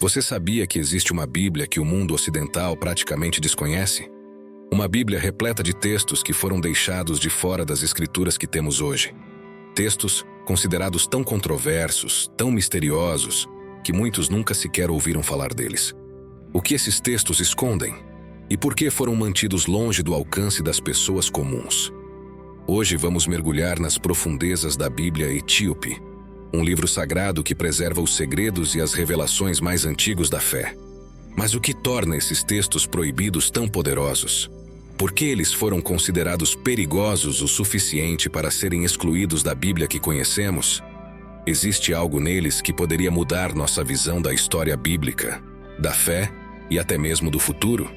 Você sabia que existe uma Bíblia que o mundo ocidental praticamente desconhece? Uma Bíblia repleta de textos que foram deixados de fora das escrituras que temos hoje. Textos considerados tão controversos, tão misteriosos, que muitos nunca sequer ouviram falar deles. O que esses textos escondem? E por que foram mantidos longe do alcance das pessoas comuns? Hoje vamos mergulhar nas profundezas da Bíblia Etíope, um livro sagrado que preserva os segredos e as revelações mais antigos da fé. Mas o que torna esses textos proibidos tão poderosos? Por que eles foram considerados perigosos o suficiente para serem excluídos da Bíblia que conhecemos? Existe algo neles que poderia mudar nossa visão da história bíblica, da fé e até mesmo do futuro?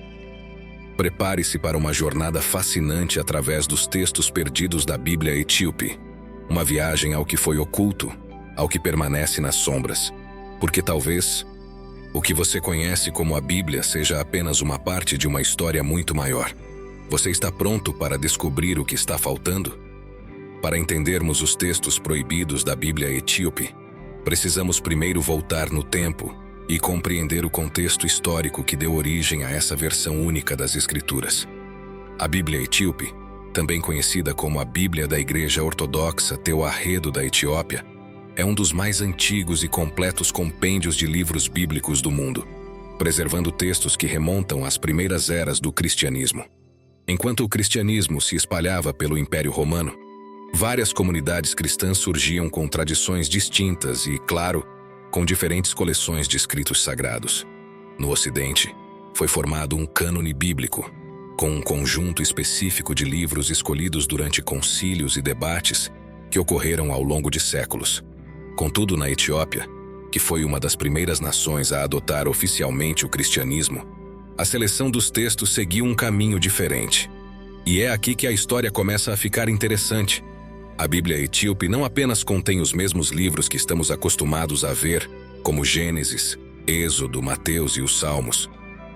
Prepare-se para uma jornada fascinante através dos textos perdidos da Bíblia Etíope. Uma viagem ao que foi oculto, ao que permanece nas sombras. Porque talvez o que você conhece como a Bíblia seja apenas uma parte de uma história muito maior. Você está pronto para descobrir o que está faltando? Para entendermos os textos proibidos da Bíblia Etíope, precisamos primeiro voltar no tempo e compreender o contexto histórico que deu origem a essa versão única das Escrituras. A Bíblia Etíope, também conhecida como a Bíblia da Igreja Ortodoxa Teoarredo da Etiópia, é um dos mais antigos e completos compêndios de livros bíblicos do mundo, preservando textos que remontam às primeiras eras do cristianismo. Enquanto o cristianismo se espalhava pelo Império Romano, várias comunidades cristãs surgiam com tradições distintas e, claro, com diferentes coleções de escritos sagrados. No Ocidente, foi formado um cânone bíblico, com um conjunto específico de livros escolhidos durante concílios e debates que ocorreram ao longo de séculos. Contudo, na Etiópia, que foi uma das primeiras nações a adotar oficialmente o cristianismo, a seleção dos textos seguiu um caminho diferente. E é aqui que a história começa a ficar interessante. A Bíblia Etíope não apenas contém os mesmos livros que estamos acostumados a ver, como Gênesis, Êxodo, Mateus e os Salmos,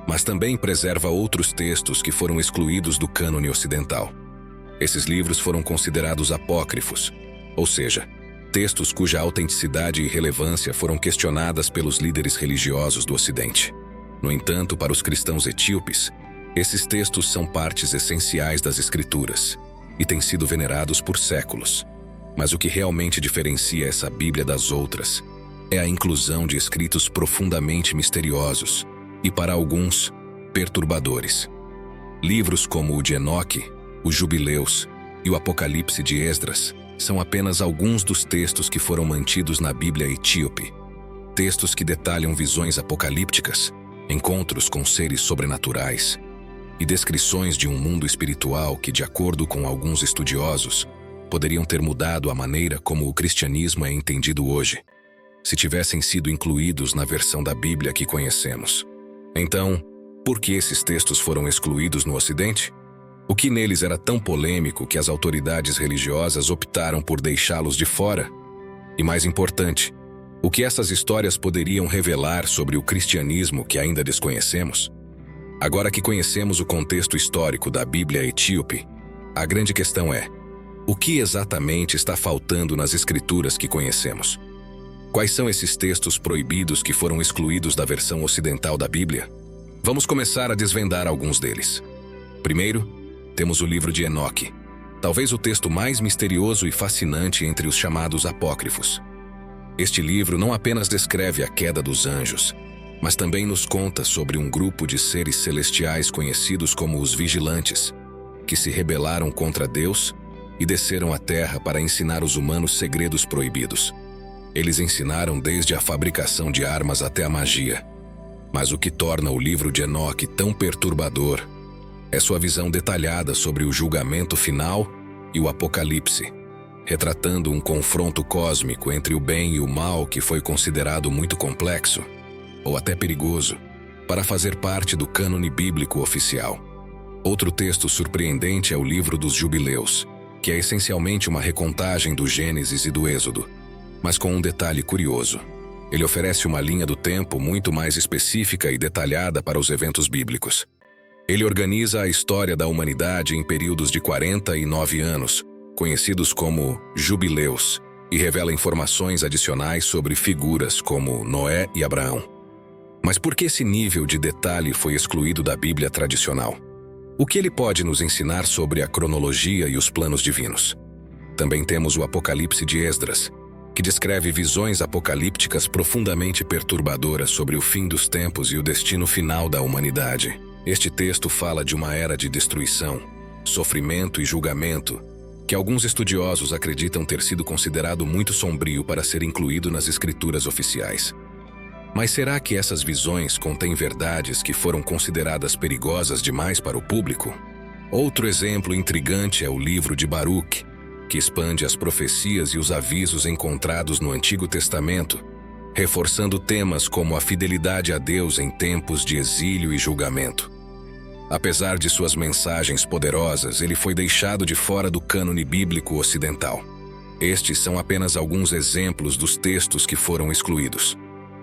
mas também preserva outros textos que foram excluídos do cânone ocidental. Esses livros foram considerados apócrifos, ou seja, textos cuja autenticidade e relevância foram questionadas pelos líderes religiosos do Ocidente. No entanto, para os cristãos etíopes, esses textos são partes essenciais das Escrituras e têm sido venerados por séculos. Mas o que realmente diferencia essa Bíblia das outras é a inclusão de escritos profundamente misteriosos e, para alguns, perturbadores. Livros como o de Enoque, os Jubileus e o Apocalipse de Esdras são apenas alguns dos textos que foram mantidos na Bíblia Etíope. Textos que detalham visões apocalípticas, encontros com seres sobrenaturais e descrições de um mundo espiritual que, de acordo com alguns estudiosos, poderiam ter mudado a maneira como o cristianismo é entendido hoje, se tivessem sido incluídos na versão da Bíblia que conhecemos. Então, por que esses textos foram excluídos no Ocidente? O que neles era tão polêmico que as autoridades religiosas optaram por deixá-los de fora? E mais importante, o que essas histórias poderiam revelar sobre o cristianismo que ainda desconhecemos? Agora que conhecemos o contexto histórico da Bíblia Etíope, a grande questão é: o que exatamente está faltando nas escrituras que conhecemos? Quais são esses textos proibidos que foram excluídos da versão ocidental da Bíblia? Vamos começar a desvendar alguns deles. Primeiro, temos o livro de Enoque, talvez o texto mais misterioso e fascinante entre os chamados apócrifos. Este livro não apenas descreve a queda dos anjos, mas também nos conta sobre um grupo de seres celestiais conhecidos como os Vigilantes, que se rebelaram contra Deus e desceram à terra para ensinar os humanos segredos proibidos. Eles ensinaram desde a fabricação de armas até a magia. Mas o que torna o livro de Enoque tão perturbador é sua visão detalhada sobre o julgamento final e o Apocalipse, retratando um confronto cósmico entre o bem e o mal que foi considerado muito complexo, ou até perigoso, para fazer parte do cânone bíblico oficial. Outro texto surpreendente é o livro dos Jubileus, que é essencialmente uma recontagem do Gênesis e do Êxodo, mas com um detalhe curioso. Ele oferece uma linha do tempo muito mais específica e detalhada para os eventos bíblicos. Ele organiza a história da humanidade em períodos de 49 anos, conhecidos como Jubileus, e revela informações adicionais sobre figuras como Noé e Abraão. Mas por que esse nível de detalhe foi excluído da Bíblia tradicional? O que ele pode nos ensinar sobre a cronologia e os planos divinos? Também temos o Apocalipse de Esdras, que descreve visões apocalípticas profundamente perturbadoras sobre o fim dos tempos e o destino final da humanidade. Este texto fala de uma era de destruição, sofrimento e julgamento, que alguns estudiosos acreditam ter sido considerado muito sombrio para ser incluído nas escrituras oficiais. Mas será que essas visões contêm verdades que foram consideradas perigosas demais para o público? Outro exemplo intrigante é o livro de Baruque, que expande as profecias e os avisos encontrados no Antigo Testamento, reforçando temas como a fidelidade a Deus em tempos de exílio e julgamento. Apesar de suas mensagens poderosas, ele foi deixado de fora do cânone bíblico ocidental. Estes são apenas alguns exemplos dos textos que foram excluídos.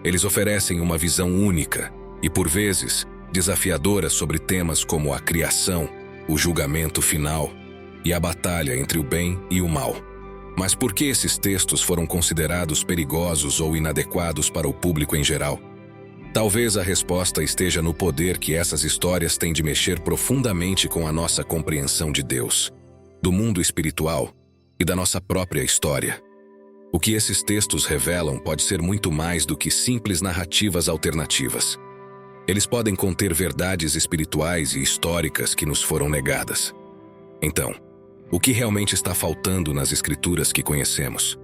Eles oferecem uma visão única e, por vezes, desafiadora sobre temas como a criação, o julgamento final e a batalha entre o bem e o mal. Mas por que esses textos foram considerados perigosos ou inadequados para o público em geral? Talvez a resposta esteja no poder que essas histórias têm de mexer profundamente com a nossa compreensão de Deus, do mundo espiritual e da nossa própria história. O que esses textos revelam pode ser muito mais do que simples narrativas alternativas. Eles podem conter verdades espirituais e históricas que nos foram negadas. Então, o que realmente está faltando nas escrituras que conhecemos?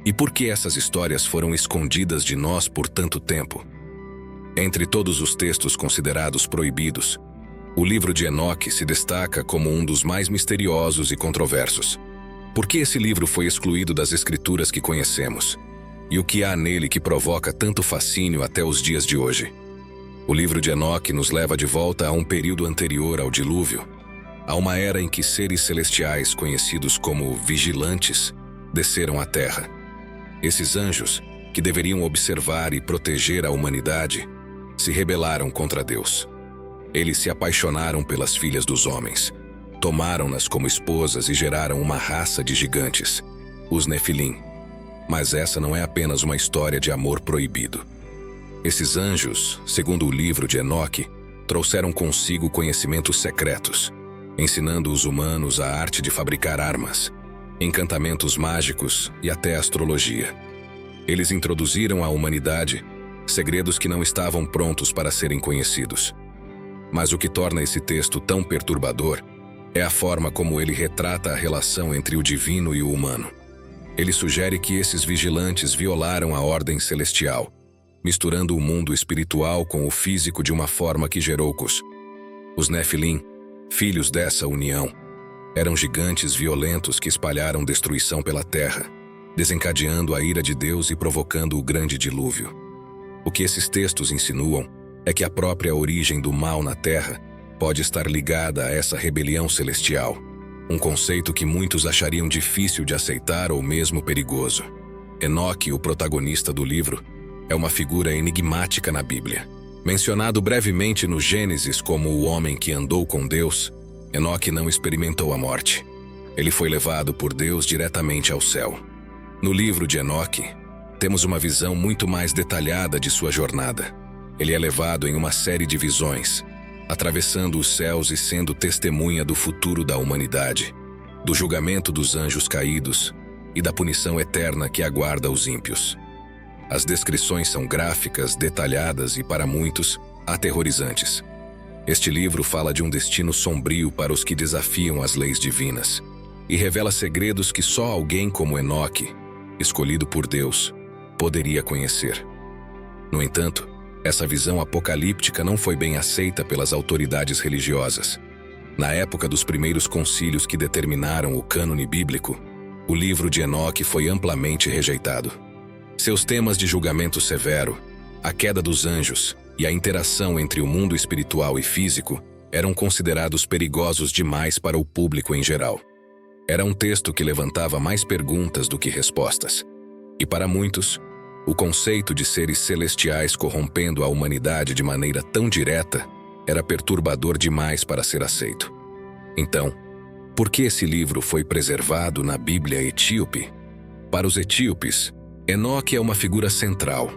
E por que essas histórias foram escondidas de nós por tanto tempo? Entre todos os textos considerados proibidos, o livro de Enoque se destaca como um dos mais misteriosos e controversos. Por que esse livro foi excluído das escrituras que conhecemos? E o que há nele que provoca tanto fascínio até os dias de hoje? O livro de Enoque nos leva de volta a um período anterior ao dilúvio, a uma era em que seres celestiais conhecidos como vigilantes desceram à terra. Esses anjos, que deveriam observar e proteger a humanidade, se rebelaram contra Deus. Eles se apaixonaram pelas filhas dos homens, tomaram-nas como esposas e geraram uma raça de gigantes, os Nefilim. Mas essa não é apenas uma história de amor proibido. Esses anjos, segundo o livro de Enoque, trouxeram consigo conhecimentos secretos, ensinando os humanos a arte de fabricar armas, encantamentos mágicos e até astrologia. Eles introduziram à humanidade segredos que não estavam prontos para serem conhecidos. Mas o que torna esse texto tão perturbador é a forma como ele retrata a relação entre o divino e o humano. Ele sugere que esses vigilantes violaram a ordem celestial, misturando o mundo espiritual com o físico de uma forma que gerou os Nefilim, filhos dessa união. Eram gigantes violentos que espalharam destruição pela terra, desencadeando a ira de Deus e provocando o grande dilúvio. O que esses textos insinuam é que a própria origem do mal na terra pode estar ligada a essa rebelião celestial, um conceito que muitos achariam difícil de aceitar ou mesmo perigoso. Enoque, o protagonista do livro, é uma figura enigmática na Bíblia. Mencionado brevemente no Gênesis como o homem que andou com Deus, Enoque não experimentou a morte. Ele foi levado por Deus diretamente ao céu. No livro de Enoque, temos uma visão muito mais detalhada de sua jornada. Ele é levado em uma série de visões, atravessando os céus e sendo testemunha do futuro da humanidade, do julgamento dos anjos caídos e da punição eterna que aguarda os ímpios. As descrições são gráficas, detalhadas e, para muitos, aterrorizantes. Este livro fala de um destino sombrio para os que desafiam as leis divinas e revela segredos que só alguém como Enoque, escolhido por Deus, poderia conhecer. No entanto, essa visão apocalíptica não foi bem aceita pelas autoridades religiosas. Na época dos primeiros concílios que determinaram o cânone bíblico, o livro de Enoque foi amplamente rejeitado. Seus temas de julgamento severo, a queda dos anjos e a interação entre o mundo espiritual e físico eram considerados perigosos demais para o público em geral. Era um texto que levantava mais perguntas do que respostas. E para muitos, o conceito de seres celestiais corrompendo a humanidade de maneira tão direta era perturbador demais para ser aceito. Então, por que esse livro foi preservado na Bíblia etíope? Para os etíopes, Enoque é uma figura central.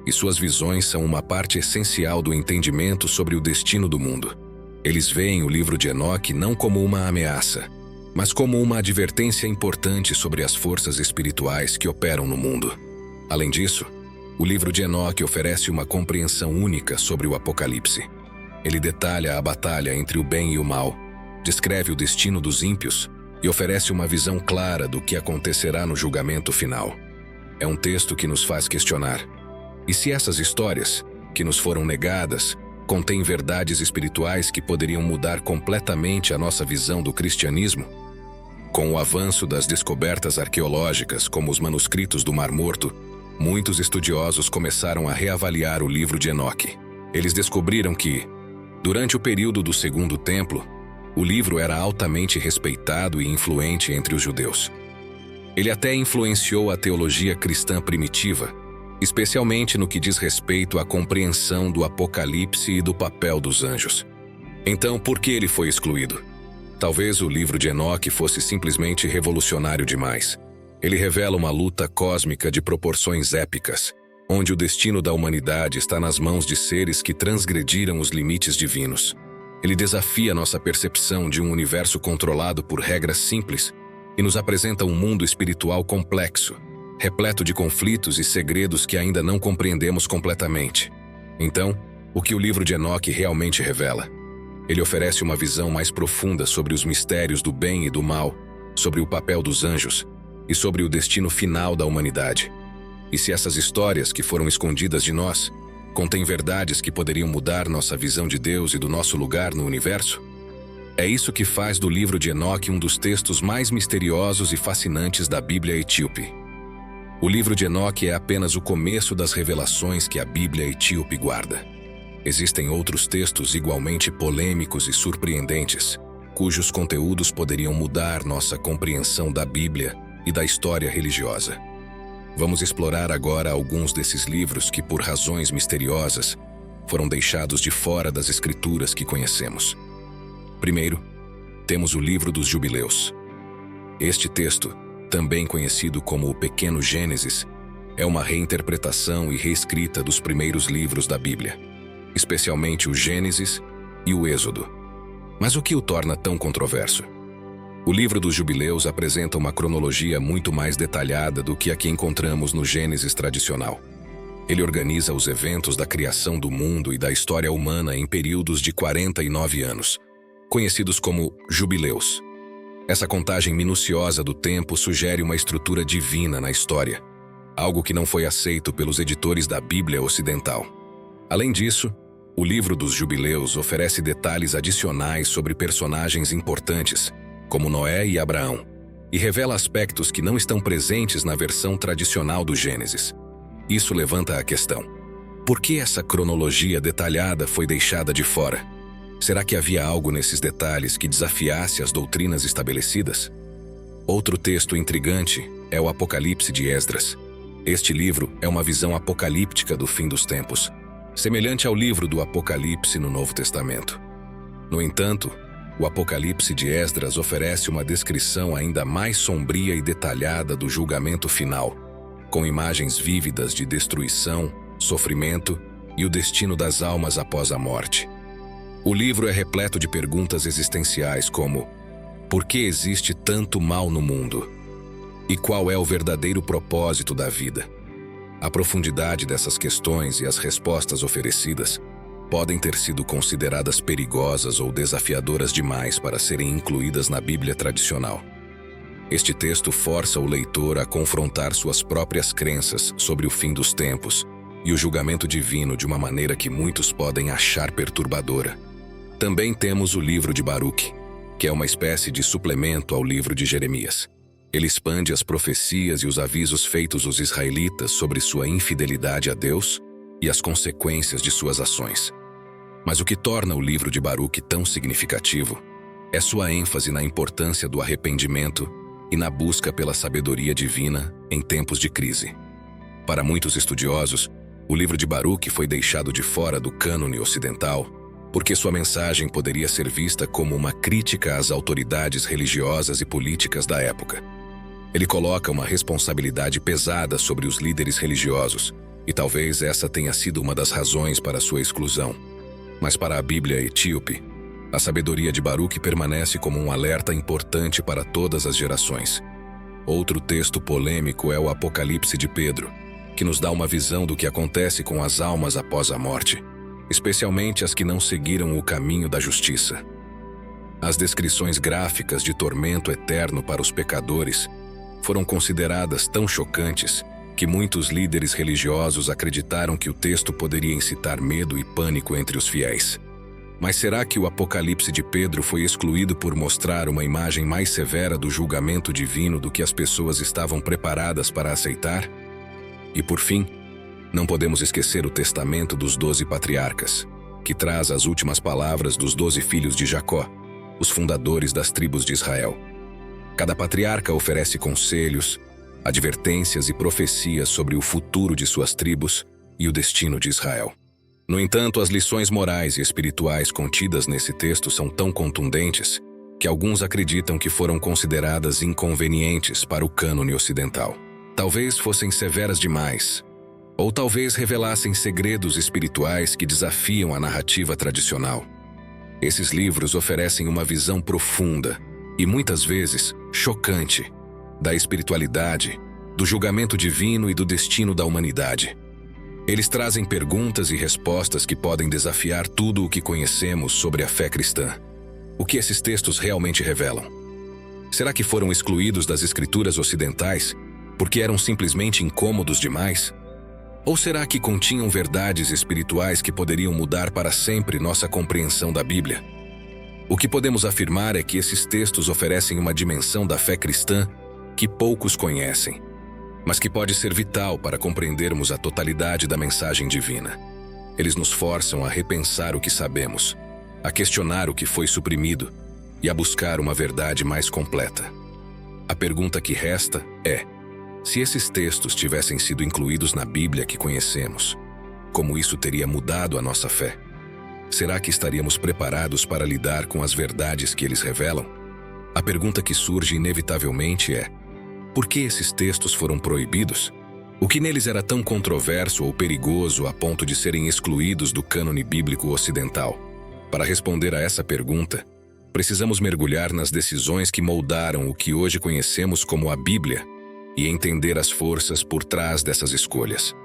e suas visões são uma parte essencial do entendimento sobre o destino do mundo. Eles veem o livro de Enoque não como uma ameaça, mas como uma advertência importante sobre as forças espirituais que operam no mundo. Além disso, o livro de Enoque oferece uma compreensão única sobre o Apocalipse. Ele detalha a batalha entre o bem e o mal, descreve o destino dos ímpios e oferece uma visão clara do que acontecerá no julgamento final. É um texto que nos faz questionar: e se essas histórias, que nos foram negadas, contêm verdades espirituais que poderiam mudar completamente a nossa visão do cristianismo? Com o avanço das descobertas arqueológicas, como os manuscritos do Mar Morto, muitos estudiosos começaram a reavaliar o livro de Enoque. Eles descobriram que, durante o período do Segundo Templo, o livro era altamente respeitado e influente entre os judeus. Ele até influenciou a teologia cristã primitiva, especialmente no que diz respeito à compreensão do Apocalipse e do papel dos anjos. Então, por que ele foi excluído? Talvez o livro de Enoque fosse simplesmente revolucionário demais. Ele revela uma luta cósmica de proporções épicas, onde o destino da humanidade está nas mãos de seres que transgrediram os limites divinos. Ele desafia nossa percepção de um universo controlado por regras simples e nos apresenta um mundo espiritual complexo, repleto de conflitos e segredos que ainda não compreendemos completamente. Então, o que o livro de Enoque realmente revela? Ele oferece uma visão mais profunda sobre os mistérios do bem e do mal, sobre o papel dos anjos e sobre o destino final da humanidade. E se essas histórias que foram escondidas de nós contêm verdades que poderiam mudar nossa visão de Deus e do nosso lugar no universo? É isso que faz do livro de Enoque um dos textos mais misteriosos e fascinantes da Bíblia Etíope. O livro de Enoque é apenas o começo das revelações que a Bíblia Etíope guarda. Existem outros textos igualmente polêmicos e surpreendentes, cujos conteúdos poderiam mudar nossa compreensão da Bíblia e da história religiosa. Vamos explorar agora alguns desses livros que, por razões misteriosas, foram deixados de fora das escrituras que conhecemos. Primeiro, temos o livro dos Jubileus. Este texto, também conhecido como o Pequeno Gênesis, é uma reinterpretação e reescrita dos primeiros livros da Bíblia, especialmente o Gênesis e o Êxodo. Mas o que o torna tão controverso? O livro dos Jubileus apresenta uma cronologia muito mais detalhada do que a que encontramos no Gênesis tradicional. Ele organiza os eventos da criação do mundo e da história humana em períodos de 49 anos, conhecidos como Jubileus. Essa contagem minuciosa do tempo sugere uma estrutura divina na história, algo que não foi aceito pelos editores da Bíblia Ocidental. Além disso, o livro dos Jubileus oferece detalhes adicionais sobre personagens importantes, como Noé e Abraão, e revela aspectos que não estão presentes na versão tradicional do Gênesis. Isso levanta a questão: por que essa cronologia detalhada foi deixada de fora? Será que havia algo nesses detalhes que desafiasse as doutrinas estabelecidas? Outro texto intrigante é o Apocalipse de Esdras. Este livro é uma visão apocalíptica do fim dos tempos, semelhante ao livro do Apocalipse no Novo Testamento. No entanto, o Apocalipse de Esdras oferece uma descrição ainda mais sombria e detalhada do julgamento final, com imagens vívidas de destruição, sofrimento e o destino das almas após a morte. O livro é repleto de perguntas existenciais como: por que existe tanto mal no mundo? E qual é o verdadeiro propósito da vida? A profundidade dessas questões e as respostas oferecidas podem ter sido consideradas perigosas ou desafiadoras demais para serem incluídas na Bíblia tradicional. Este texto força o leitor a confrontar suas próprias crenças sobre o fim dos tempos e o julgamento divino de uma maneira que muitos podem achar perturbadora. Também temos o livro de Baruque, que é uma espécie de suplemento ao livro de Jeremias. Ele expande as profecias e os avisos feitos aos israelitas sobre sua infidelidade a Deus e as consequências de suas ações. Mas o que torna o livro de Baruque tão significativo é sua ênfase na importância do arrependimento e na busca pela sabedoria divina em tempos de crise. Para muitos estudiosos, o livro de Baruque foi deixado de fora do cânone ocidental porque sua mensagem poderia ser vista como uma crítica às autoridades religiosas e políticas da época. Ele coloca uma responsabilidade pesada sobre os líderes religiosos, e talvez essa tenha sido uma das razões para sua exclusão. Mas para a Bíblia etíope, a sabedoria de Baruque permanece como um alerta importante para todas as gerações. Outro texto polêmico é o Apocalipse de Pedro, que nos dá uma visão do que acontece com as almas após a morte, especialmente as que não seguiram o caminho da justiça. As descrições gráficas de tormento eterno para os pecadores foram consideradas tão chocantes que muitos líderes religiosos acreditaram que o texto poderia incitar medo e pânico entre os fiéis. Mas será que o Apocalipse de Pedro foi excluído por mostrar uma imagem mais severa do julgamento divino do que as pessoas estavam preparadas para aceitar? E por fim, não podemos esquecer o testamento dos 12 patriarcas, que traz as últimas palavras dos 12 filhos de Jacó, os fundadores das tribos de Israel. Cada patriarca oferece conselhos, advertências e profecias sobre o futuro de suas tribos e o destino de Israel. No entanto, as lições morais e espirituais contidas nesse texto são tão contundentes que alguns acreditam que foram consideradas inconvenientes para o cânone ocidental. Talvez fossem severas demais, ou talvez revelassem segredos espirituais que desafiam a narrativa tradicional. Esses livros oferecem uma visão profunda e muitas vezes chocante da espiritualidade, do julgamento divino e do destino da humanidade. Eles trazem perguntas e respostas que podem desafiar tudo o que conhecemos sobre a fé cristã. O que esses textos realmente revelam? Será que foram excluídos das escrituras ocidentais porque eram simplesmente incômodos demais? Ou será que continham verdades espirituais que poderiam mudar para sempre nossa compreensão da Bíblia? O que podemos afirmar é que esses textos oferecem uma dimensão da fé cristã que poucos conhecem, mas que pode ser vital para compreendermos a totalidade da mensagem divina. Eles nos forçam a repensar o que sabemos, a questionar o que foi suprimido e a buscar uma verdade mais completa. A pergunta que resta é: se esses textos tivessem sido incluídos na Bíblia que conhecemos, como isso teria mudado a nossa fé? Será que estaríamos preparados para lidar com as verdades que eles revelam? A pergunta que surge inevitavelmente é: por que esses textos foram proibidos? O que neles era tão controverso ou perigoso a ponto de serem excluídos do cânone bíblico ocidental? Para responder a essa pergunta, precisamos mergulhar nas decisões que moldaram o que hoje conhecemos como a Bíblia e entender as forças por trás dessas escolhas.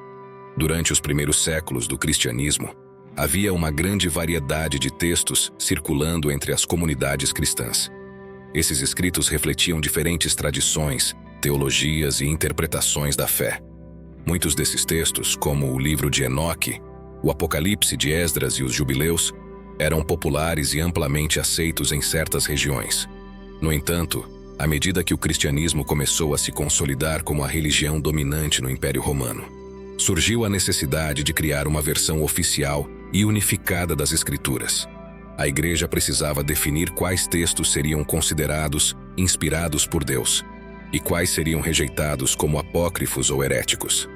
Durante os primeiros séculos do cristianismo, havia uma grande variedade de textos circulando entre as comunidades cristãs. Esses escritos refletiam diferentes tradições, teologias e interpretações da fé. Muitos desses textos, como o livro de Enoque, o Apocalipse de Esdras e os Jubileus, eram populares e amplamente aceitos em certas regiões. No entanto, à medida que o cristianismo começou a se consolidar como a religião dominante no Império Romano, surgiu a necessidade de criar uma versão oficial e unificada das Escrituras. A Igreja precisava definir quais textos seriam considerados inspirados por Deus e quais seriam rejeitados como apócrifos ou heréticos.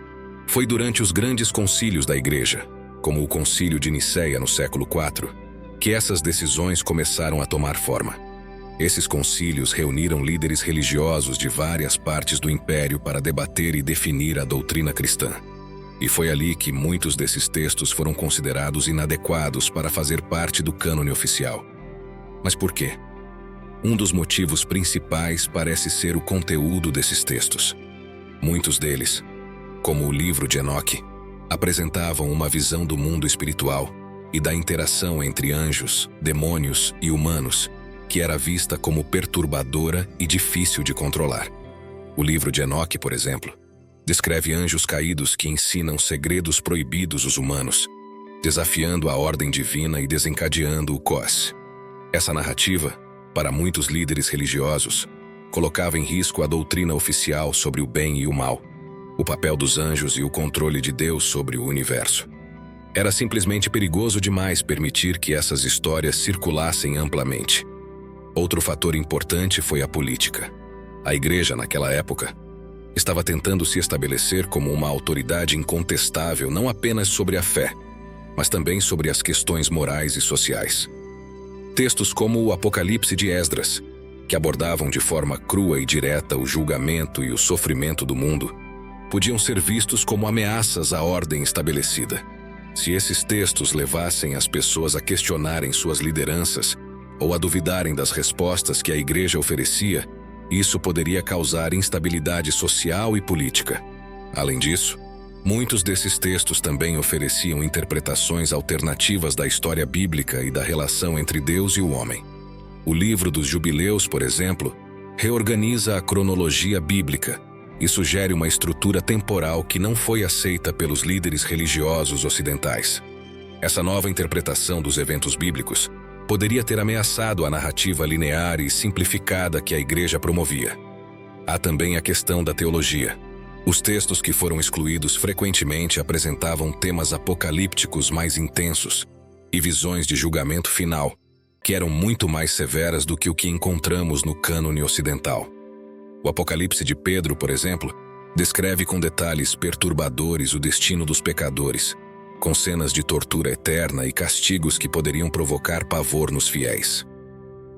Foi durante os grandes concílios da Igreja, como o Concílio de Nicéia no século IV, que essas decisões começaram a tomar forma. Esses concílios reuniram líderes religiosos de várias partes do Império para debater e definir a doutrina cristã. E foi ali que muitos desses textos foram considerados inadequados para fazer parte do cânone oficial. Mas por quê? Um dos motivos principais parece ser o conteúdo desses textos. Muitos deles, como o livro de Enoque, apresentavam uma visão do mundo espiritual e da interação entre anjos, demônios e humanos, que era vista como perturbadora e difícil de controlar. O livro de Enoque, por exemplo, descreve anjos caídos que ensinam segredos proibidos aos humanos, desafiando a ordem divina e desencadeando o caos. Essa narrativa, para muitos líderes religiosos, colocava em risco a doutrina oficial sobre o bem e o mal, o papel dos anjos e o controle de Deus sobre o universo. Era simplesmente perigoso demais permitir que essas histórias circulassem amplamente. Outro fator importante foi a política. A Igreja, naquela época, estava tentando se estabelecer como uma autoridade incontestável não apenas sobre a fé, mas também sobre as questões morais e sociais. Textos como o Apocalipse de Esdras, que abordavam de forma crua e direta o julgamento e o sofrimento do mundo, podiam ser vistos como ameaças à ordem estabelecida. Se esses textos levassem as pessoas a questionarem suas lideranças ou a duvidarem das respostas que a igreja oferecia, isso poderia causar instabilidade social e política. Além disso, muitos desses textos também ofereciam interpretações alternativas da história bíblica e da relação entre Deus e o homem. O livro dos Jubileus, por exemplo, reorganiza a cronologia bíblica e sugere uma estrutura temporal que não foi aceita pelos líderes religiosos ocidentais. Essa nova interpretação dos eventos bíblicos poderia ter ameaçado a narrativa linear e simplificada que a igreja promovia. Há também a questão da teologia. Os textos que foram excluídos frequentemente apresentavam temas apocalípticos mais intensos e visões de julgamento final, que eram muito mais severas do que o que encontramos no cânone ocidental. O Apocalipse de Pedro, por exemplo, descreve com detalhes perturbadores o destino dos pecadores, com cenas de tortura eterna e castigos que poderiam provocar pavor nos fiéis.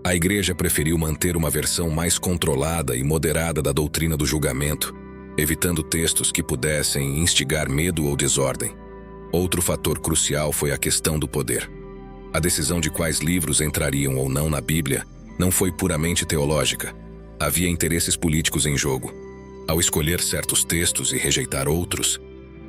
A igreja preferiu manter uma versão mais controlada e moderada da doutrina do julgamento, evitando textos que pudessem instigar medo ou desordem. Outro fator crucial foi a questão do poder. A decisão de quais livros entrariam ou não na Bíblia não foi puramente teológica. Havia interesses políticos em jogo. Ao escolher certos textos e rejeitar outros,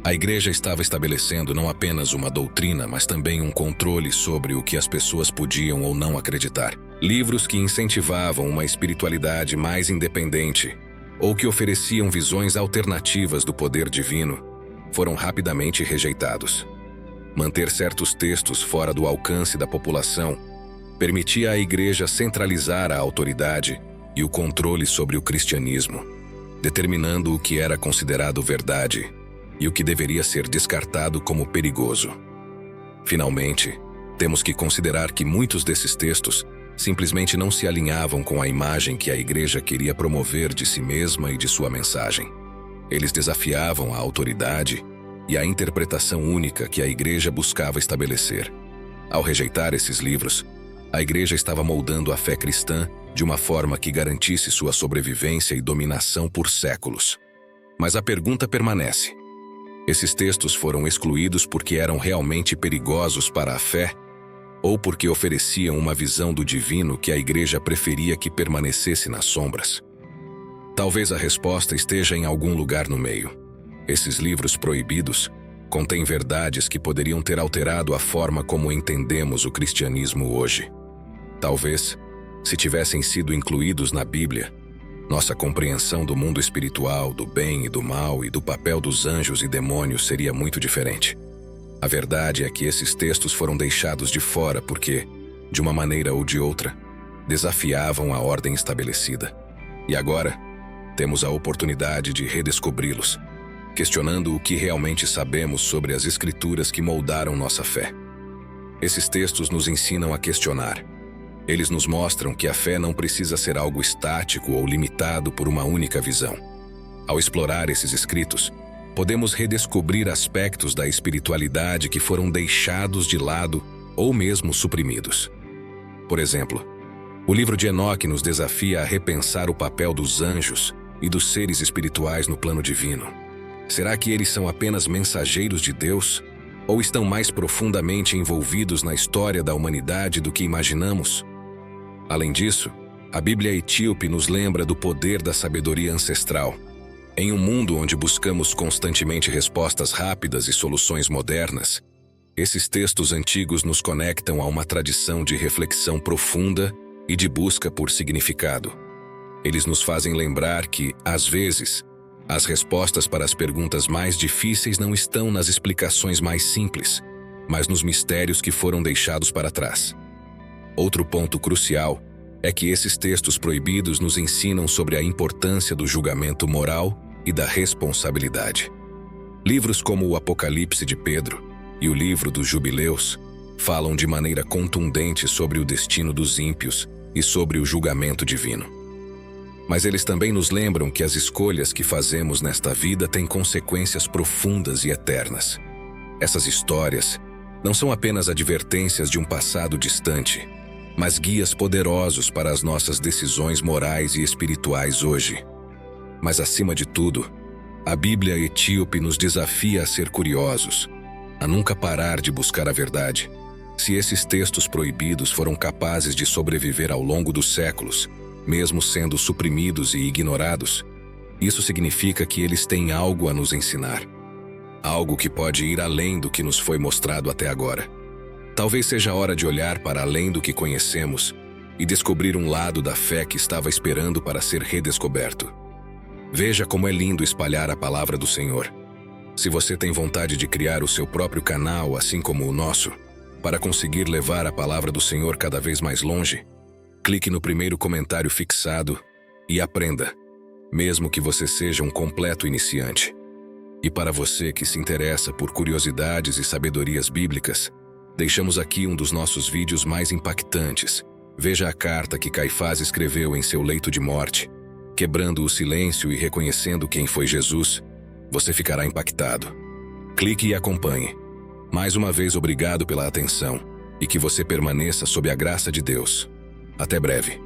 a igreja estava estabelecendo não apenas uma doutrina, mas também um controle sobre o que as pessoas podiam ou não acreditar. Livros que incentivavam uma espiritualidade mais independente ou que ofereciam visões alternativas do poder divino foram rapidamente rejeitados. Manter certos textos fora do alcance da população permitia à igreja centralizar a autoridade e o controle sobre o cristianismo, determinando o que era considerado verdade e o que deveria ser descartado como perigoso. Finalmente, temos que considerar que muitos desses textos simplesmente não se alinhavam com a imagem que a igreja queria promover de si mesma e de sua mensagem. Eles desafiavam a autoridade e a interpretação única que a igreja buscava estabelecer. Ao rejeitar esses livros, a igreja estava moldando a fé cristã de uma forma que garantisse sua sobrevivência e dominação por séculos. Mas a pergunta permanece: esses textos foram excluídos porque eram realmente perigosos para a fé ou porque ofereciam uma visão do divino que a igreja preferia que permanecesse nas sombras? Talvez a resposta esteja em algum lugar no meio. Esses livros proibidos contêm verdades que poderiam ter alterado a forma como entendemos o cristianismo hoje. Talvez, se tivessem sido incluídos na Bíblia, nossa compreensão do mundo espiritual, do bem e do mal e do papel dos anjos e demônios seria muito diferente. A verdade é que esses textos foram deixados de fora porque, de uma maneira ou de outra, desafiavam a ordem estabelecida. E agora, temos a oportunidade de redescobri-los, questionando o que realmente sabemos sobre as escrituras que moldaram nossa fé. Esses textos nos ensinam a questionar. Eles nos mostram que a fé não precisa ser algo estático ou limitado por uma única visão. Ao explorar esses escritos, podemos redescobrir aspectos da espiritualidade que foram deixados de lado ou mesmo suprimidos. Por exemplo, o livro de Enoque nos desafia a repensar o papel dos anjos e dos seres espirituais no plano divino. Será que eles são apenas mensageiros de Deus ou estão mais profundamente envolvidos na história da humanidade do que imaginamos? Além disso, a Bíblia etíope nos lembra do poder da sabedoria ancestral. Em um mundo onde buscamos constantemente respostas rápidas e soluções modernas, esses textos antigos nos conectam a uma tradição de reflexão profunda e de busca por significado. Eles nos fazem lembrar que, às vezes, as respostas para as perguntas mais difíceis não estão nas explicações mais simples, mas nos mistérios que foram deixados para trás. Outro ponto crucial é que esses textos proibidos nos ensinam sobre a importância do julgamento moral e da responsabilidade. Livros como o Apocalipse de Pedro e o livro dos Jubileus falam de maneira contundente sobre o destino dos ímpios e sobre o julgamento divino. Mas eles também nos lembram que as escolhas que fazemos nesta vida têm consequências profundas e eternas. Essas histórias não são apenas advertências de um passado distante, mas guias poderosos para as nossas decisões morais e espirituais hoje. Mas, acima de tudo, A Bíblia etíope nos desafia a ser curiosos, a nunca parar de buscar a verdade. Se esses textos proibidos foram capazes de sobreviver ao longo dos séculos, mesmo sendo suprimidos e ignorados, isso significa que eles têm algo a nos ensinar. Algo que pode ir além do que nos foi mostrado até agora. Talvez seja a hora de olhar para além do que conhecemos e descobrir um lado da fé que estava esperando para ser redescoberto. Veja como é lindo espalhar a palavra do Senhor. Se você tem vontade de criar o seu próprio canal, assim como o nosso, para conseguir levar a palavra do Senhor cada vez mais longe, clique no primeiro comentário fixado e aprenda, mesmo que você seja um completo iniciante. E para você que se interessa por curiosidades e sabedorias bíblicas, deixamos aqui um dos nossos vídeos mais impactantes. Veja a carta que Caifás escreveu em seu leito de morte. Quebrando o silêncio e reconhecendo quem foi Jesus, você ficará impactado. Clique e acompanhe. Mais uma vez, obrigado pela atenção e que você permaneça sob a graça de Deus. Até breve.